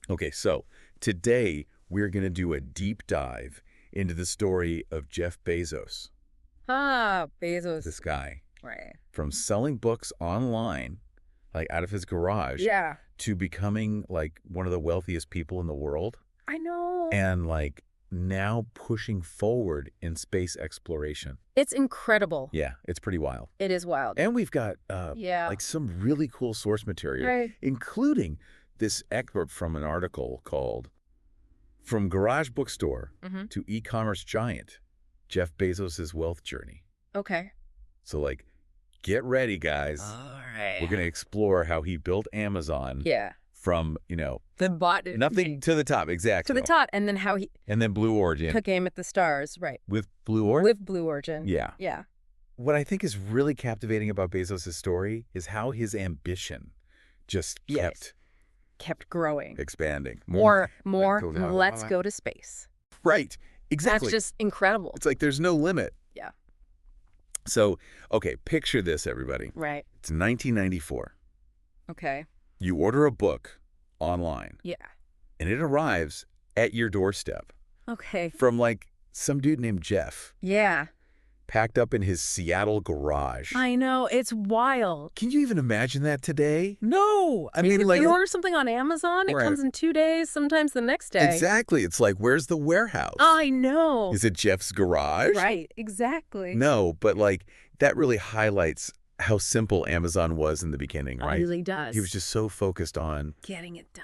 Okay, so today we're going to do a deep dive into the story of Jeff Bezos, Ah, Bezos. this guy, Right. from selling books online, like out of his garage, Yeah. to becoming like one of the wealthiest people in the world, I know. and like now pushing forward in space exploration. It's incredible. Yeah, it's pretty wild. It is wild. And we've got Yeah. like some really cool source material, Right. including this excerpt from an article called "From Garage Bookstore to E-commerce Giant, Jeff Bezos' Wealth Journey." Okay. So like, get ready, guys. All right. We're going to explore how he built Amazon Yeah. from, The bot. nothing to the top, exactly. To the top, and then how he And then Blue Origin. took aim at the stars. Right. With Blue Origin? With Blue Origin. Yeah. Yeah. What I think is really captivating about Bezos' story is how his ambition just Kept growing. expanding. More. Like, Let's go to space. Right. Exactly. That's just incredible. It's like there's no limit. Yeah. So, okay, picture this, everybody. Right. It's 1994. Okay. You order a book online, Yeah. and it arrives at your doorstep Okay. from like some dude named Jeff, Yeah. packed up in his Seattle garage. I know. It's wild. Can you even imagine that today? No. I mean, If like, you order something on Amazon, it Right. comes in 2 days, sometimes the next day. exactly. It's like, where's the warehouse? I know. Is it Jeff's garage? Right. Exactly. No, but like that really highlights how simple Amazon was in the beginning, It right? really does. He was just so focused on getting it done.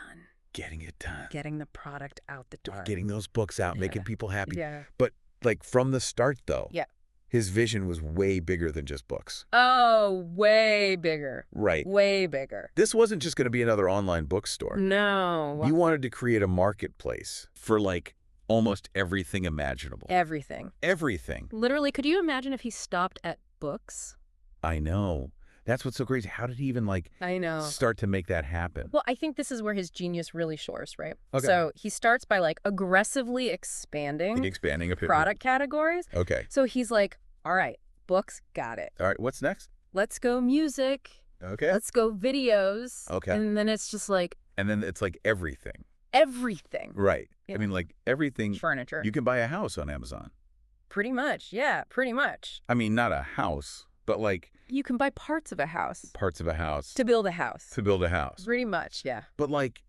getting it done, Getting the product out the door. getting those books out, Yeah. making people happy. Yeah. But like from the start, though, Yeah. his vision was way bigger than just books. Oh, way bigger. Right. Way bigger. This wasn't just going to be another online bookstore. No. You wanted to create a marketplace for like almost everything imaginable. Everything. Everything. Literally, could you imagine if he stopped at books? I know. That's what's so crazy. How did he even like I know. start to make that happen? Well, I think this is where his genius really shores, right? Okay. So he starts by like aggressively expanding Expanding a product categories. Okay. So he's like, all right, books, got it. All right. What's next? Let's go music. Okay. Let's go videos. Okay. And then it's just like And then it's like everything. everything. Right. Yeah. I mean, like everything. Furniture. You can buy a house on Amazon. Pretty much. Yeah, pretty much. I mean, not a house, but like You can buy parts of a house parts of a house to build a house. to build a house. Pretty much, yeah. But like,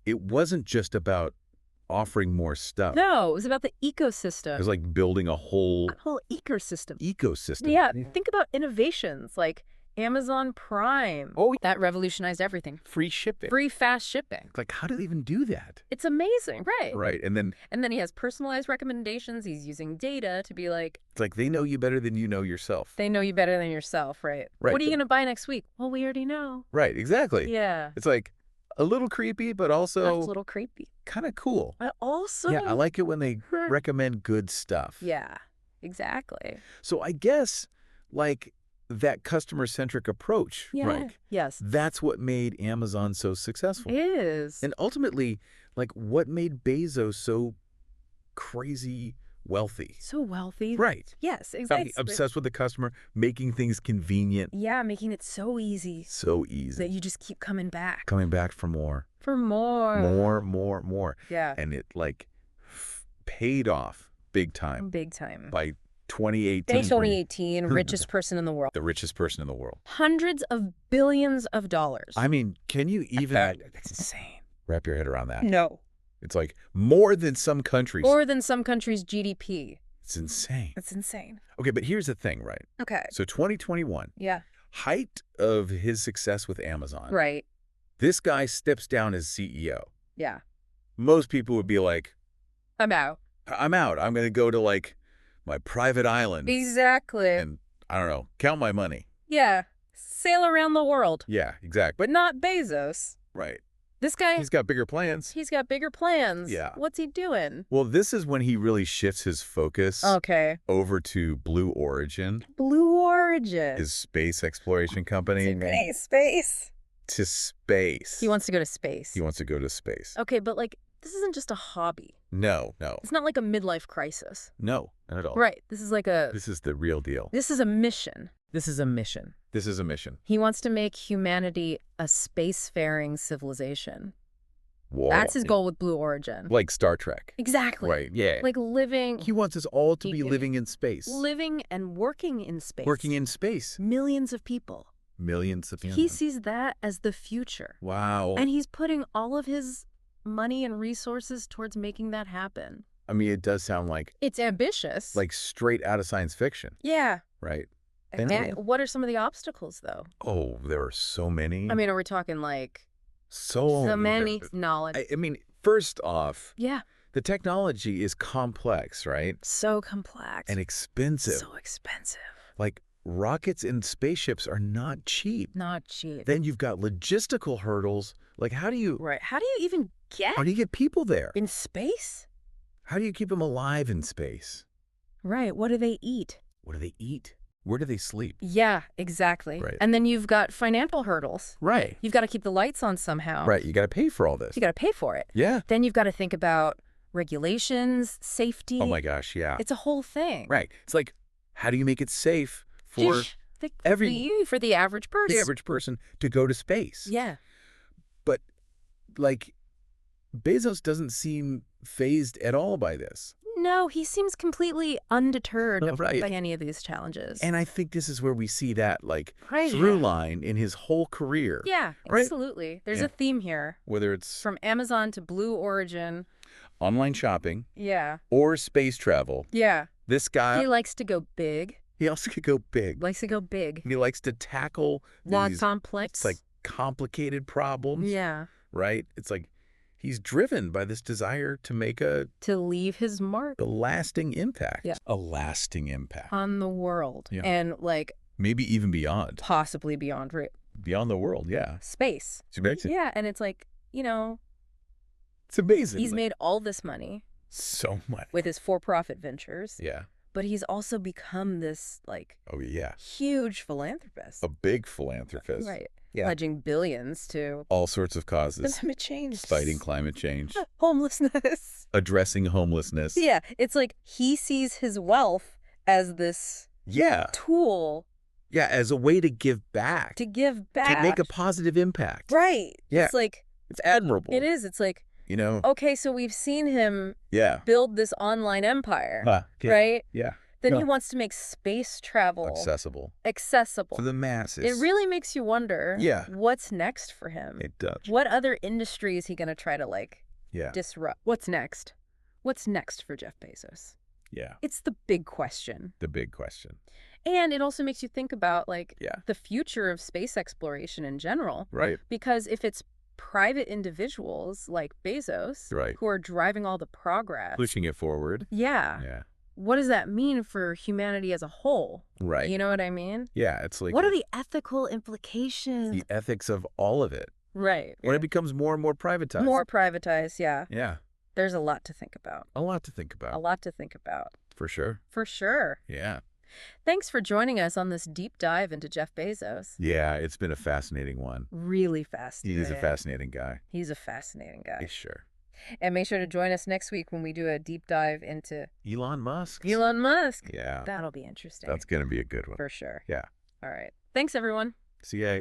it wasn't just about offering more stuff. No, it was about the It ecosystem. was like building a whole ecosystem. ecosystem. Yeah, think about innovations like Amazon Prime. Oh, That revolutionized everything. free shipping. Free fast shipping. Like, how do they even do that? It's amazing, right? Right. And then And then he has personalized recommendations. He's using data to be like, it's like they know you better than you know yourself. they know you better than yourself, right? Right, What are you but- going to buy next week? Well, we already know. Right. Exactly. Yeah. It's like a little creepy, but That's also a little creepy. kind of cool. But also. Yeah, I like it when they recommend good stuff. Yeah, exactly. So I guess like that customer-centric approach, Yeah. right? Yes. That's what made Amazon so successful. Is. And ultimately, like what made Bezos so crazy wealthy. So wealthy. Right. Yes, How exactly. he obsessed with the customer, making things convenient, Yeah, making it so easy so easy. that you just keep coming back Coming back for more. for more. More. Yeah. And it like paid off big time Big time. by 2018. Day 2018, richest person in the world. The richest person in the world. Hundreds of billions of dollars. I mean, can you even That's insane. wrap your head around that? No. It's like more than some countries. More than some countries' GDP. It's insane. That's insane. Okay, but here's the thing, right? Okay. So 2021, Yeah. height of his success with Amazon. Right. This guy steps down as CEO. Yeah. Most people would be like, I'm out. I'm out. I'm going to go to like my private island Exactly. and I don't know, count my money. Yeah. Sail around the world. Yeah, exactly. But not Bezos. Right. This guy, He's got bigger plans. he's got bigger plans. Yeah. What's he doing? Well, this is when he really shifts his focus Okay. over to Blue Origin, Blue Origin. his space exploration company. Space. To space. He wants to go to space. He wants to go to space. Okay, but like, this isn't just a hobby. No. It's not like a midlife crisis. No, not at all. Right. This is like This is the real deal. this is a mission. This is a mission. This is a mission. He wants to make humanity a spacefaring civilization. Whoa. That's his goal with Blue Origin. Like Star Trek. Exactly. Right, yeah. Like living... He wants us all to be living in space. Living and working in space. Working in space. Millions of people. Millions of people. He sees that as the future. Wow. And he's putting all of his money and resources towards making that happen. I mean, it does sound like... It's ambitious. Like straight out of science fiction. Yeah. Right. And what are some of the obstacles, though? Oh, there are so many. I mean, are we talking like... So many knowledge. I mean, first off... Yeah. The technology is complex, right? So complex. And expensive. So expensive. Like, rockets and spaceships are not cheap. Not cheap. Then you've got logistical hurdles. Like, how do you... Right. How do you even get... How do you get people there? In space? How do you keep them alive in space? Right. What do they eat? What do they eat? Where do they sleep? Yeah, exactly. Right. And then you've got financial hurdles. Right. You've got to keep the lights on somehow. Right. You got to pay for all this. You got to pay for it. Yeah. Then you've got to think about regulations, safety. Oh my gosh, yeah. It's a whole thing. Right. It's like, how do you make it safe for for the average person? The average person to go to space. Yeah. But, like, Bezos doesn't seem fazed at all by this. No, he seems completely undeterred Right. by any of these challenges. And I think this is where we see that, like, Right. through line in his whole career. Yeah, Right? absolutely. There's Yeah. a theme here. Whether it's From Amazon to Blue Origin. online shopping Yeah. or space travel, Yeah. this guy, He likes to go big. he also could go big. Likes to go big. He likes to tackle Not these complex. like complicated problems. Yeah. Right? It's like he's driven by this desire to make a leave his mark lasting impact. Yeah. A lasting impact. on the world. Yeah. And like Maybe even beyond. possibly beyond Beyond the world, yeah. space. It's amazing. Yeah, and it's like, It's amazing. he's Like, made all this money so much. with his for-profit ventures. Yeah. But he's also become this like Oh, yeah. huge philanthropist. A big philanthropist. Right. Yeah. Pledging billions to All sorts of causes. climate change. Fighting climate change. Homelessness. Addressing homelessness. Yeah, it's like he sees his wealth as this Yeah. tool Yeah, as a way to give back. to give back. To make a positive impact. Right. Yeah. It's like, It's admirable. it is. It's like, You know? okay, so we've seen him Yeah. build this online empire, Yeah. right? Yeah. Then Yeah. he wants to make space travel Accessible. accessible. For the masses. It really makes you wonder Yeah. what's next for him. It does. What other industry is he going to try to like Yeah. disrupt? What's next? What's next for Jeff Bezos? Yeah. It's the big question. The big question. And it also makes you think about like Yeah. the future of space exploration in general. Right. Because if it's private individuals like Bezos Right. who are driving all the progress. Pushing it forward. Yeah. Yeah. What does that mean for humanity as a whole? Right. You know what I mean? Yeah. It's like What are the ethical implications? the ethics of all of it. Right. When it becomes more and more privatized. More privatized, yeah. Yeah. There's a lot to think about. A lot to think about. A lot to think about. For sure. For sure. Yeah. Thanks for joining us on this deep dive into Jeff Bezos. Yeah. It's been a fascinating one. Really fascinating. He's a fascinating guy. He's a fascinating guy. Sure. And make sure to join us next week when we do a deep dive into Elon Musk. Elon Musk. Yeah. That'll be interesting. That's going to be a good one. For sure. Yeah. All right. Thanks, everyone. See ya.